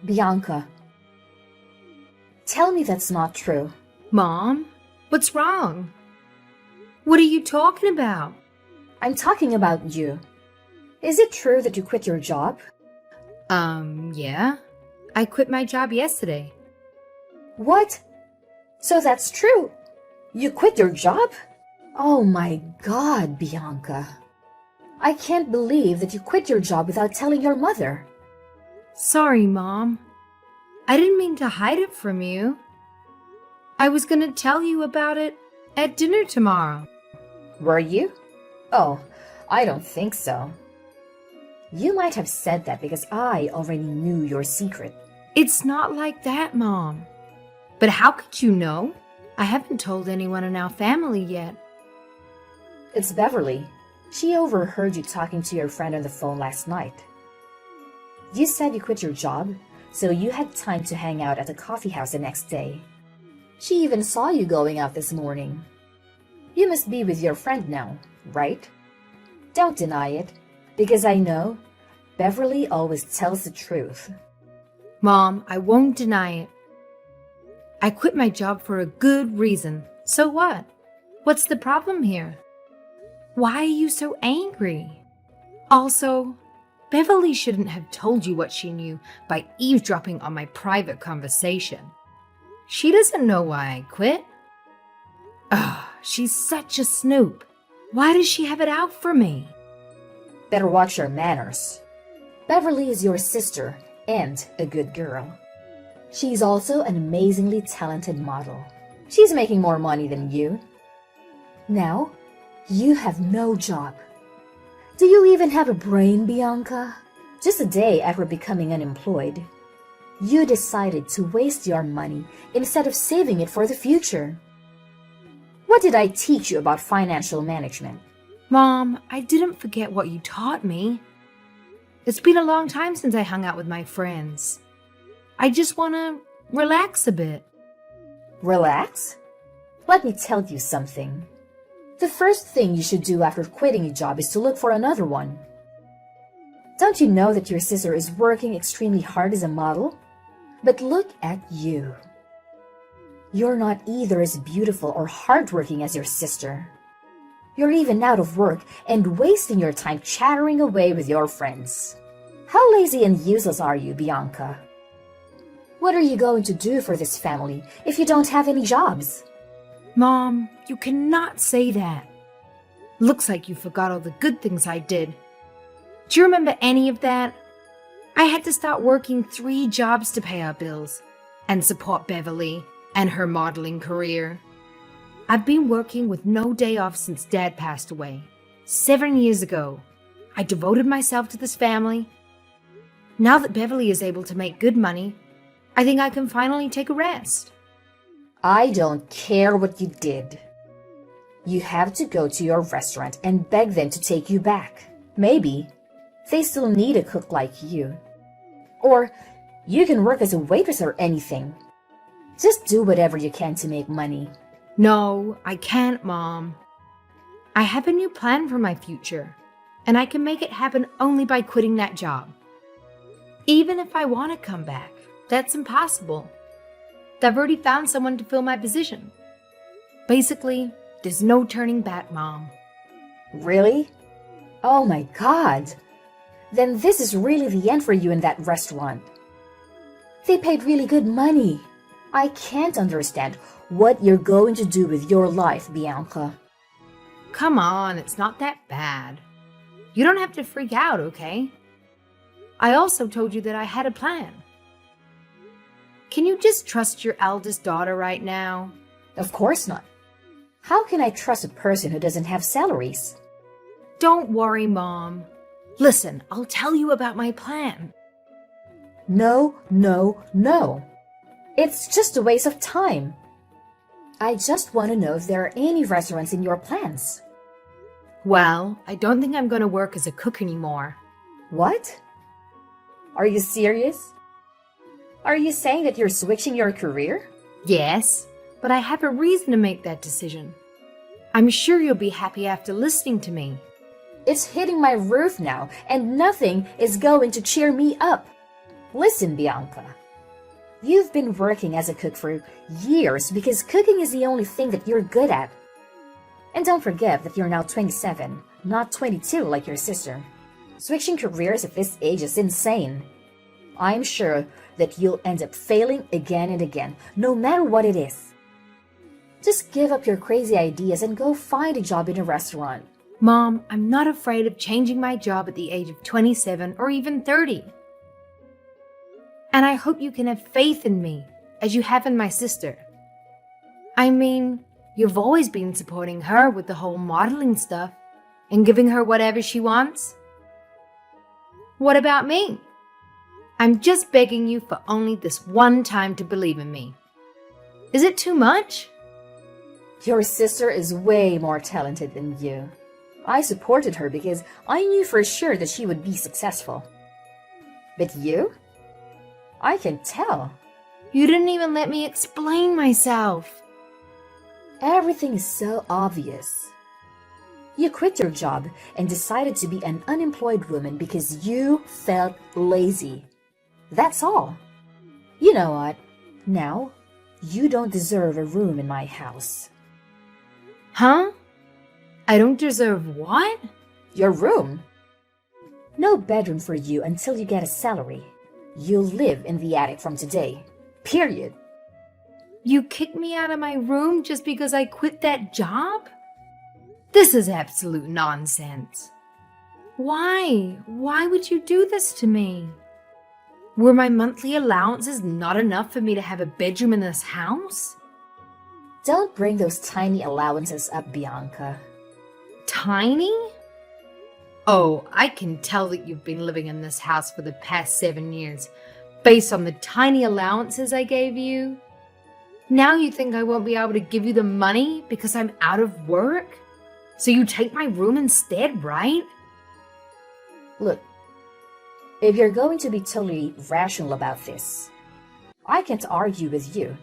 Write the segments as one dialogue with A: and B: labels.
A: Bianca, tell me that's not true.
B: Mom, what's wrong? What are you talking about?
A: I'm talking about you. Is it true that you quit your job?
B: Yeah. I quit my job yesterday.
A: What? So that's true. You quit your job? Oh my God, Bianca. I can't believe that you quit your job without telling your mother.
B: Sorry, Mom. I didn't mean to hide it from you. I was going to tell you about it at dinner tomorrow.
A: Were you? Oh, I don't think so. You might have said that because I already knew your secret.
B: It's not like that, Mom. But how could you know? I haven't told anyone in our family yet.
A: It's Beverly. She overheard you talking to your friend on the phone last night. You said you quit your job, so you had time to hang out at the coffee house the next day. She even saw you going out this morning. You must be with your friend now, right? Don't deny it, because I know Beverly always tells the truth.
B: Mom, I won't deny it. I quit my job for a good reason. So what? What's the problem here? Why are you so angry? Also, Beverly shouldn't have told you what she knew by eavesdropping on my private conversation. She doesn't know why I quit. Ugh, she's such a snoop. Why does she have it out for me?
A: Better watch your manners. Beverly is your sister and a good girl. She's also an amazingly talented model. She's making more money than you. Now, you have no job. Do you even have a brain, Bianca? Just a day after becoming unemployed, you decided to waste your money instead of saving it for the future. What did I teach you about financial management?
B: Mom, I didn't forget what you taught me. It's been a long time since I hung out with my friends. I just want to relax a bit.
A: Relax? Let me tell you something. The first thing you should do after quitting a job is to look for another one. Don't you know that your sister is working extremely hard as a model? But look at you. You're not either as beautiful or hardworking as your sister. You're even out of work and wasting your time chattering away with your friends. How lazy and useless are you, Bianca? What are you going to do for this family if you don't have any jobs?
B: Mom, you cannot say that. Looks like you forgot all the good things I did. Do you remember any of that? I had to start working 3 jobs to pay our bills and support Beverly and her modeling career. I've been working with no day off since Dad passed away 7 years ago. I devoted myself to this family. Now that Beverly is able to make good money, I think I can finally take a rest.
A: I don't care what you did. You have to go to your restaurant and beg them to take you back. Maybe they still need a cook like you. Or you can work as a waitress or anything. Just do whatever you can to make money.
B: No, I can't, Mom. I have a new plan for my future, and I can make it happen only by quitting that job. Even if I want to come back, that's impossible. I've already found someone to fill my position. Basically, there's no turning back, Mom.
A: Really? Oh my God. Then this is really the end for you in that restaurant. They paid really good money. I can't understand what you're going to do with your life, Bianca.
B: Come on, it's not that bad. You don't have to freak out, okay? I also told you that I had a plan. Can you just trust your eldest daughter right now?
A: Of course not. How can I trust a person who doesn't have salaries?
B: Don't worry, Mom. Listen, I'll tell you about my plan.
A: No, no, no. It's just a waste of time. I just want to know if there are any restaurants in your plans.
B: Well, I don't think I'm going to work as a cook anymore.
A: What? Are you serious? Are you saying that you're switching your career?
B: Yes, but I have a reason to make that decision. I'm sure you'll be happy after listening to me.
A: It's hitting my roof now, and nothing is going to cheer me up. Listen, Bianca. You've been working as a cook for years because cooking is the only thing that you're good at. And don't forget that you're now 27, not 22 like your sister. Switching careers at this age is insane. I'm sure that you'll end up failing again and again, no matter what it is. Just give up your crazy ideas and go find a job in a restaurant.
B: Mom, I'm not afraid of changing my job at the age of 27 or even 30. And I hope you can have faith in me, as you have in my sister. I mean, you've always been supporting her with the whole modeling stuff and giving her whatever she wants. What about me? I'm just begging you for only this one time to believe in me. Is it too much?
A: Your sister is way more talented than you. I supported her because I knew for sure that she would be successful. But you? I can tell.
B: You didn't even let me explain myself.
A: Everything is so obvious. You quit your job and decided to be an unemployed woman because you felt lazy. That's all. You know what? Now, you don't deserve a room in my house.
B: Huh? I don't deserve what?
A: Your room? No bedroom for you until you get a salary. You'll live in the attic from today. Period.
B: You kicked me out of my room just because I quit that job? This is absolute nonsense. Why? Why would you do this to me? Were my monthly allowances not enough for me to have a bedroom in this house?
A: Don't bring those tiny allowances up, Bianca.
B: Tiny? Oh, I can tell that you've been living in this house for the past 7 years, based on the tiny allowances I gave you. Now you think I won't be able to give you the money because I'm out of work? So you take my room instead, right?
A: Look, if you're going to be totally rational about this, I can't argue with you.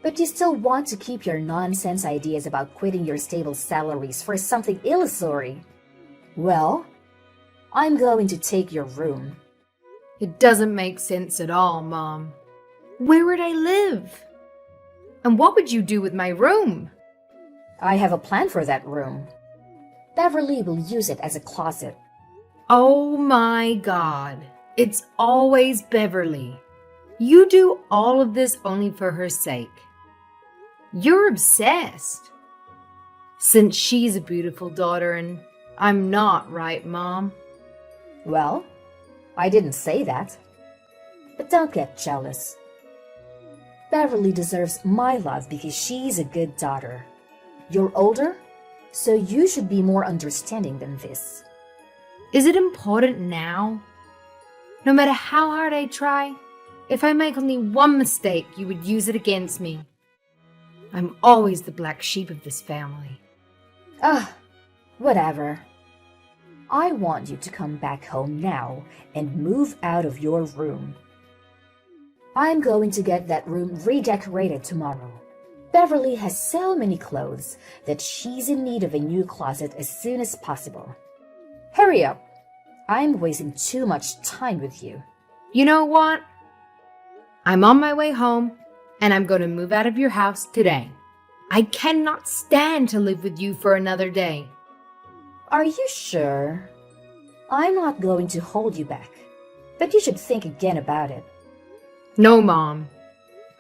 A: But you still want to keep your nonsense ideas about quitting your stable salaries for something illusory. Well, I'm going to take your room.
B: It doesn't make sense at all, Mom. Where would I live? And what would you do with my room?
A: I have a plan for that room. Beverly will use it as a closet.
B: Oh my God. It's always Beverly. You do all of this only for her sake. You're obsessed. Since she's a beautiful daughter and I'm not, right, Mom?
A: Well, I didn't say that. But don't get jealous. Beverly deserves my love because she's a good daughter. You're older, so you should be more understanding than this.
B: Is it important now? No matter how hard I try, if I make only one mistake, you would use it against me. I'm always the black sheep of this family.
A: Whatever. I want you to come back home now and move out of your room. I'm going to get that room redecorated tomorrow. Beverly has so many clothes that she's in need of a new closet as soon as possible. Hurry up. I'm wasting too much time with you.
B: You know what? I'm on my way home, and I'm going to move out of your house today. I cannot stand to live with you for another day.
A: Are you sure? I'm not going to hold you back, but you should think again about it.
B: No, Mom.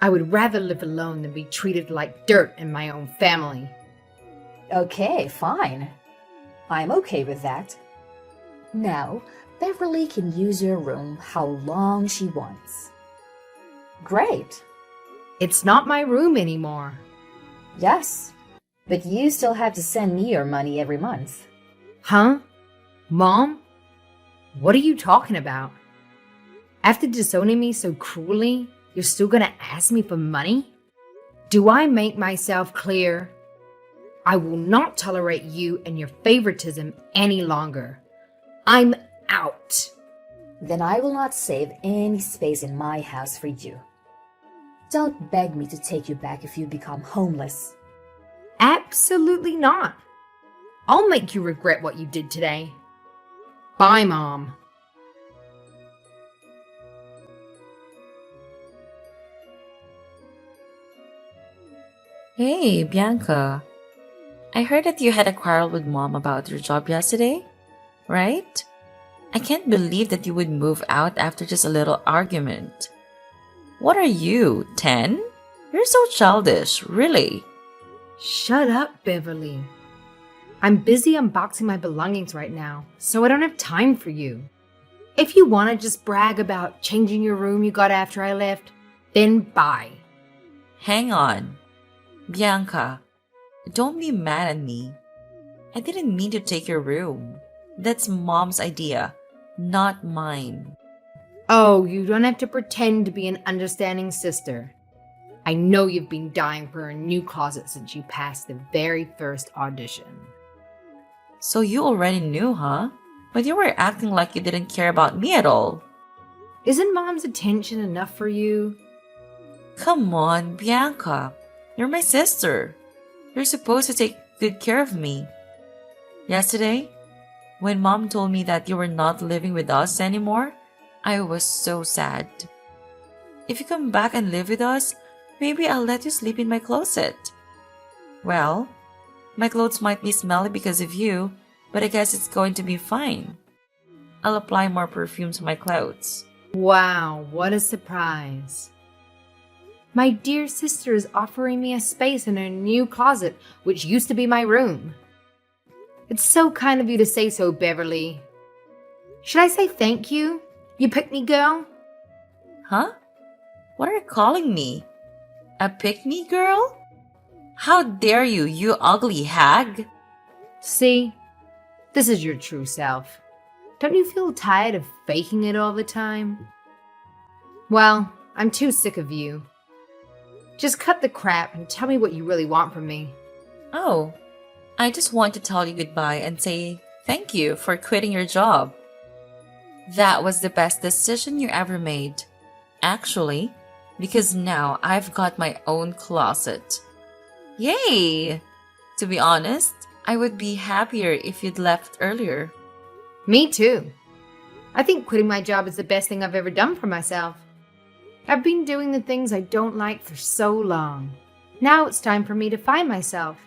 B: I would rather live alone than be treated like dirt in my own family.
A: Okay, fine. I'm okay with that. Now, Beverly can use your room how long she wants. Great.
B: It's not my room anymore.
A: Yes, but you still have to send me your money every month.
B: Huh? Mom? What are you talking about? After disowning me so cruelly, you're still gonna ask me for money? Do I make myself clear? I will not tolerate you and your favoritism any longer. I'm out.
A: Then I will not save any space in my house for you. Don't beg me to take you back if you become homeless.
B: Absolutely not. I'll make you regret what you did today. Bye, Mom.
C: Hey, Bianca. I heard that you had a quarrel with mom about your job yesterday, right? I can't believe that you would move out after just a little argument. What are you, 10? You're so childish, really.
B: Shut up, Beverly. I'm busy unboxing my belongings right now, so I don't have time for you. If you want to just brag about changing your room you got after I left, then bye.
C: Hang on. Bianca, don't be mad at me. I didn't mean to take your room. That's mom's idea, not mine.
B: Oh, you don't have to pretend to be an understanding sister. I know you've been dying for a new closet since you passed the very first audition.
C: So you already knew, huh? But you were acting like you didn't care about me at all.
B: Isn't mom's attention enough for you?
C: Come on, Bianca. You're my sister. You're supposed to take good care of me. Yesterday, when mom told me that you were not living with us anymore, I was so sad. If you come back and live with us, maybe I'll let you sleep in my closet. Well, my clothes might be smelly because of you, but I guess it's going to be fine. I'll apply more perfume to my clothes.
B: Wow, what a surprise. My dear sister is offering me a space in her new closet, which used to be my room. It's so kind of you to say so, Beverly. Should I say thank you, you pick-me girl?
C: Huh? What are you calling me? A pick-me girl? How dare you, you ugly hag?
B: See, this is your true self. Don't you feel tired of faking it all the time? Well, I'm too sick of you. Just cut the crap and tell me what you really want from me.
C: Oh, I just want to tell you goodbye and say thank you for quitting your job. That was the best decision you ever made. Actually, because now I've got my own closet. Yay! To be honest, I would be happier if you'd left earlier.
B: Me too. I think quitting my job is the best thing I've ever done for myself. I've been doing the things I don't like for so long. Now it's time for me to find myself.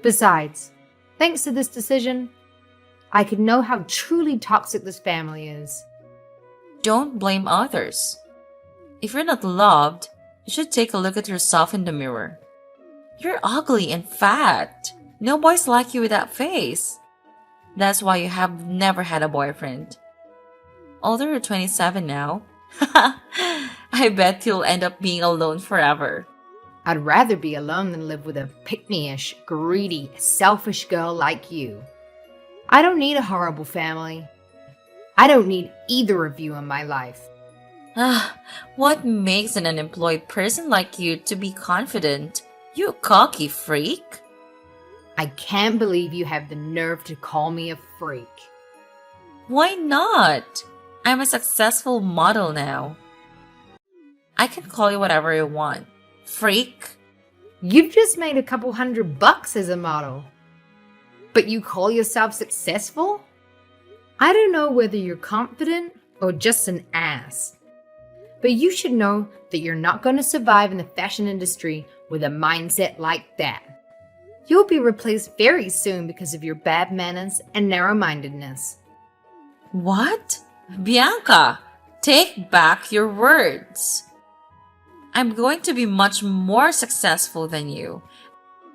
B: Besides, thanks to this decision, I could know how truly toxic this family is.
C: Don't blame others. If you're not loved, you should take a look at yourself in the mirror. You're ugly and fat. No boys like you with that face. That's why you have never had a boyfriend. Although you're 27 now, I bet you'll end up being alone forever.
B: I'd rather be alone than live with a pick-me-ish, greedy, selfish girl like you. I don't need a horrible family. I don't need either of you in my life.
C: What makes an unemployed person like you to be confident? You cocky freak.
B: I can't believe you have the nerve to call me a freak.
C: Why not? I'm a successful model now. I can call you whatever I want. Freak.
B: You've just made a couple $100 as a model. But you call yourself successful? I don't know whether you're confident or just an ass. But you should know that you're not going to survive in the fashion industry with a mindset like that. You'll be replaced very soon because of your bad manners and narrow-mindedness.
C: What? Bianca, take back your words. I'm going to be much more successful than you,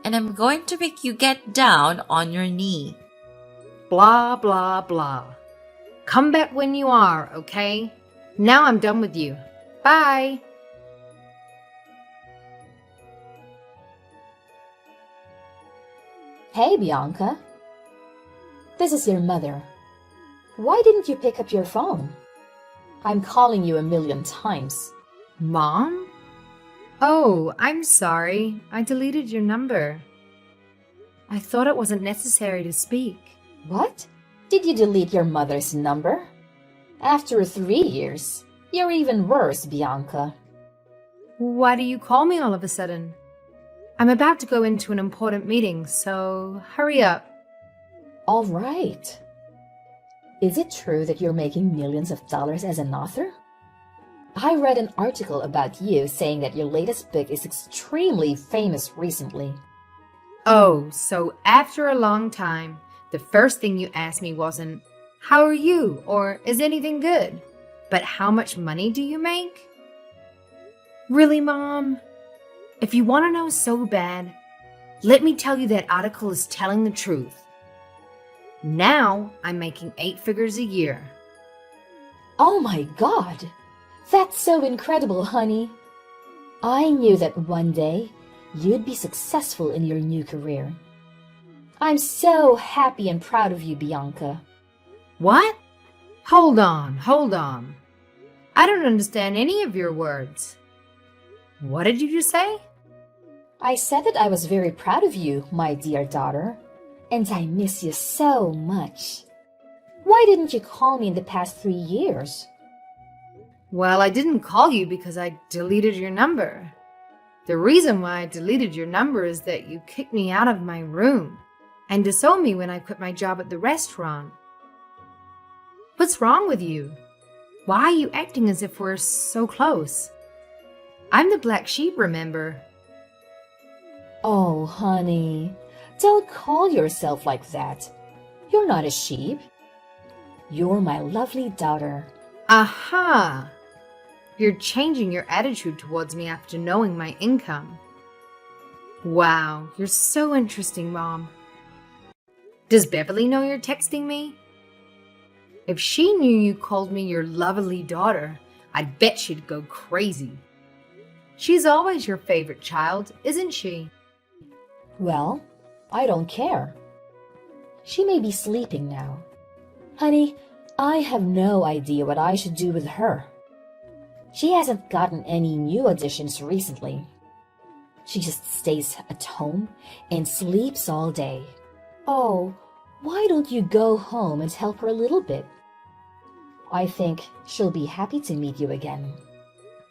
C: and I'm going to make you get down on your knee.
B: Blah, blah, blah. Come back when you are, okay? Now I'm done with you. Bye.
A: Hey, Bianca. This is your mother. Why didn't you pick up your phone? I'm calling you a million times.
B: Mom? Oh, I'm sorry. I deleted your number. I thought it wasn't necessary to speak.
A: What? Did you delete your mother's number? After 3 years, you're even worse, Bianca.
B: Why do you call me all of a sudden? I'm about to go into an important meeting, so hurry up.
A: All right. Is it true that you're making millions of dollars as an author? I read an article about you saying that your latest book is extremely famous recently.
B: Oh, so after a long time, the first thing you asked me wasn't, "How are you?" or "Is anything good?" but "How much money do you make?" Really, Mom? If you want to know so bad, let me tell you that article is telling the truth. Now I'm making 8 figures a year.
A: Oh my God! That's so incredible, honey. I knew that one day you'd be successful in your new career. I'm so happy and proud of you, Bianca.
B: What? Hold on. I don't understand any of your words. What did you just say?
A: I said that I was very proud of you, my dear daughter, and I miss you so much. Why didn't you call me in the past 3 years?
B: Well, I didn't call you because I deleted your number. The reason why I deleted your number is that you kicked me out of my room and disowned me when I quit my job at the restaurant. What's wrong with you? Why are you acting as if we're so close? I'm the black sheep, remember?
A: Oh, honey, don't call yourself like that. You're not a sheep. You're my lovely daughter.
B: Aha! You're changing your attitude towards me after knowing my income. Wow, you're so interesting, Mom. Does Beverly know you're texting me? If she knew you called me your lovely daughter, I'd bet she'd go crazy. She's always your favorite child, isn't she?
A: Well, I don't care. She may be sleeping now. Honey, I have no idea what I should do with her. She hasn't gotten any new additions recently. She just stays at home and sleeps all day. Oh, why don't you go home and help her a little bit? I think she'll be happy to meet you again.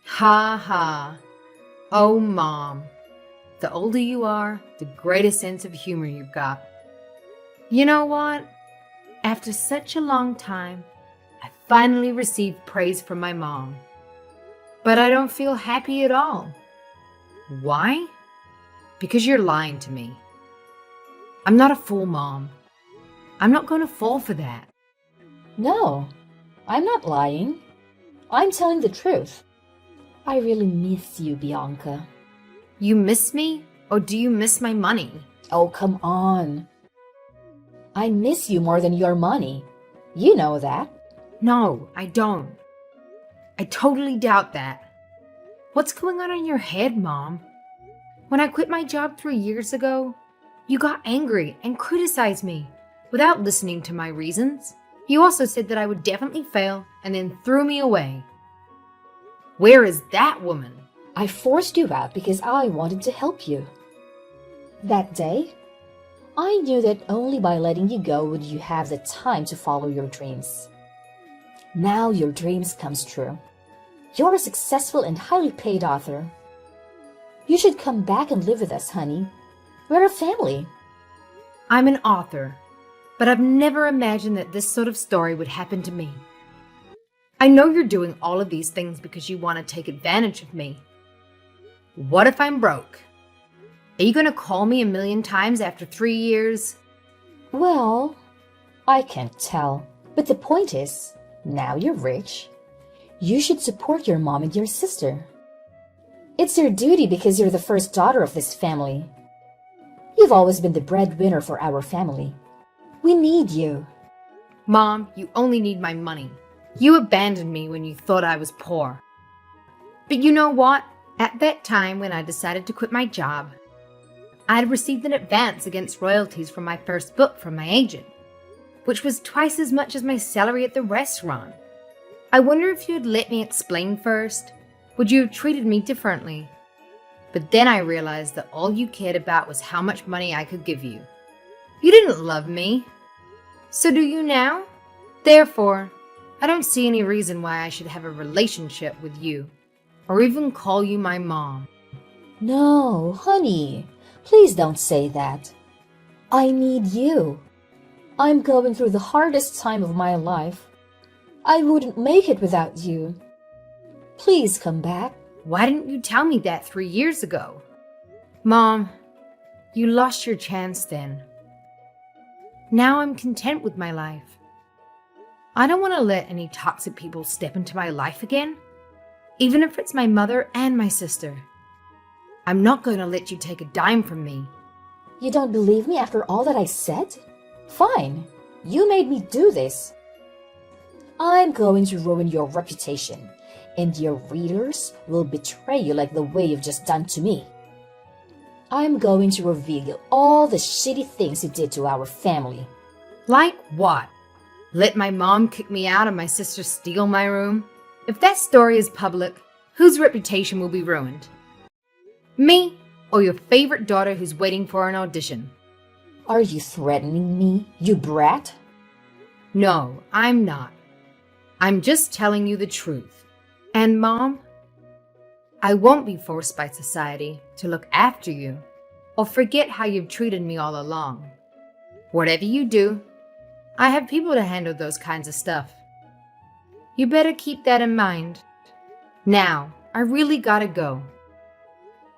B: Ha ha. Oh, Mom. The older you are, the greater sense of humor you've got. You know what? After such a long time, I finally received praise from my mom. But I don't feel happy at all. Why? Because you're lying to me. I'm not a fool, Mom. I'm not going to fall for that.
A: No, I'm not lying. I'm telling the truth. I really miss you, Bianca.
B: You miss me, or do you miss my money?
A: Oh, come on. I miss you more than your money. You know that.
B: No, I don't. I totally doubt that. What's going on in your head, Mom? When I quit my job 3 years ago, you got angry and criticized me without listening to my reasons. You also said that I would definitely fail and then threw me away. Where is that woman?
A: I forced you out because I wanted to help you. That day, I knew that only by letting you go would you have the time to follow your dreams. Now your dreams comes true. You're a successful and highly paid author. You should come back and live with us, honey. We're a family.
B: I'm an author, but I've never imagined that this sort of story would happen to me. I know you're doing all of these things because you want to take advantage of me. What if I'm broke? Are you going to call me 1,000,000 times after 3 years?
A: Well, I can't tell. But the point is, now you're rich. You should support your mom and your sister. It's your duty because you're the first daughter of this family. You've always been the breadwinner for our family. We need you.
B: Mom, you only need my money. You abandoned me when you thought I was poor. But you know what? At that time when I decided to quit my job, I had received an advance against royalties from my first book from my agent, which was twice as much as my salary at the restaurant. I wonder if you had let me explain first. Would you have treated me differently? But then I realized that all you cared about was how much money I could give you. You didn't love me. So do you now? Therefore, I don't see any reason why I should have a relationship with you, or even call you my mom.
A: No, honey, please don't say that. I need you. I'm going through the hardest time of my life. I wouldn't make it without you. Please come back.
B: Why didn't you tell me that 3 years ago? Mom, you lost your chance then. Now I'm content with my life. I don't want to let any toxic people step into my life again, even if it's my mother and my sister. I'm not going to let you take a dime from me.
A: You don't believe me after all that I said? Fine. You made me do this. I'm going to ruin your reputation, and your readers will betray you like the way you've just done to me. I'm going to reveal all the shitty things you did to our family.
B: Like what? Let my mom kick me out and my sister steal my room? If that story is public, whose reputation will be ruined? Me or your favorite daughter who's waiting for an audition?
A: Are you threatening me, you brat?
B: No, I'm not. I'm just telling you the truth. And Mom, I won't be forced by society to look after you or forget how you've treated me all along. Whatever you do, I have people to handle those kinds of stuff. You better keep that in mind. Now, I really gotta go.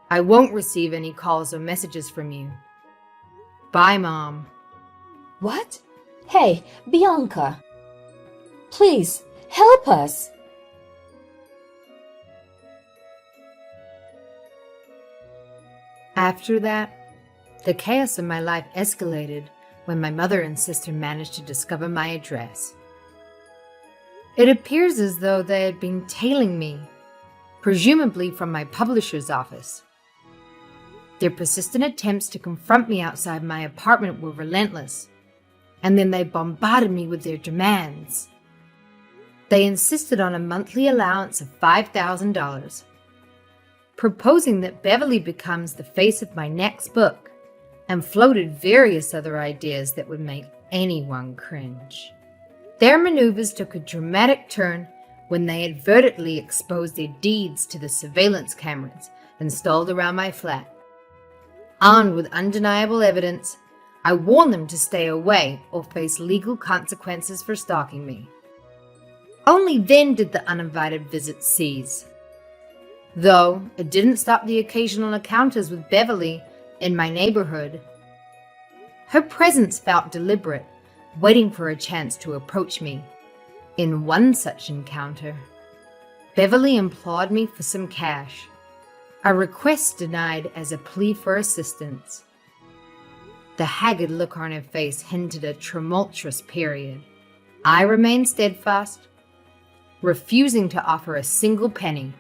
B: I won't receive any calls or messages from you. Bye, Mom.
A: What? Hey, Bianca. Please, help us.
B: After that, the chaos in my life escalated when my mother and sister managed to discover my address. It appears as though they had been tailing me, presumably from my publisher's office. Their persistent attempts to confront me outside my apartment were relentless, and then they bombarded me with their demands. They insisted on a monthly allowance of $5,000, proposing that Beverly becomes the face of my next book, and floated various other ideas that would make anyone cringe. Their maneuvers took a dramatic turn when they advertently exposed their deeds to the surveillance cameras installed around my flat. Armed with undeniable evidence, I warned them to stay away or face legal consequences for stalking me. Only then did the uninvited visits cease. Though it didn't stop the occasional encounters with Beverly in my neighborhood. Her presence felt deliberate, waiting for a chance to approach me. In one such encounter, Beverly implored me for some cash, a request denied as a plea for assistance. The haggard look on her face hinted a tumultuous period. I remained steadfast, refusing to offer a single penny.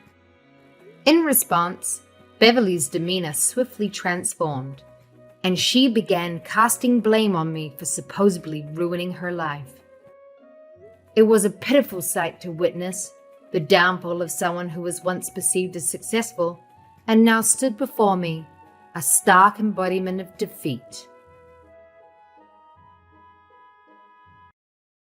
B: In response, Beverly's demeanor swiftly transformed, and she began casting blame on me for supposedly ruining her life. It was a pitiful sight to witness, the downfall of someone who was once perceived as successful and now stood before me, a stark embodiment of defeat.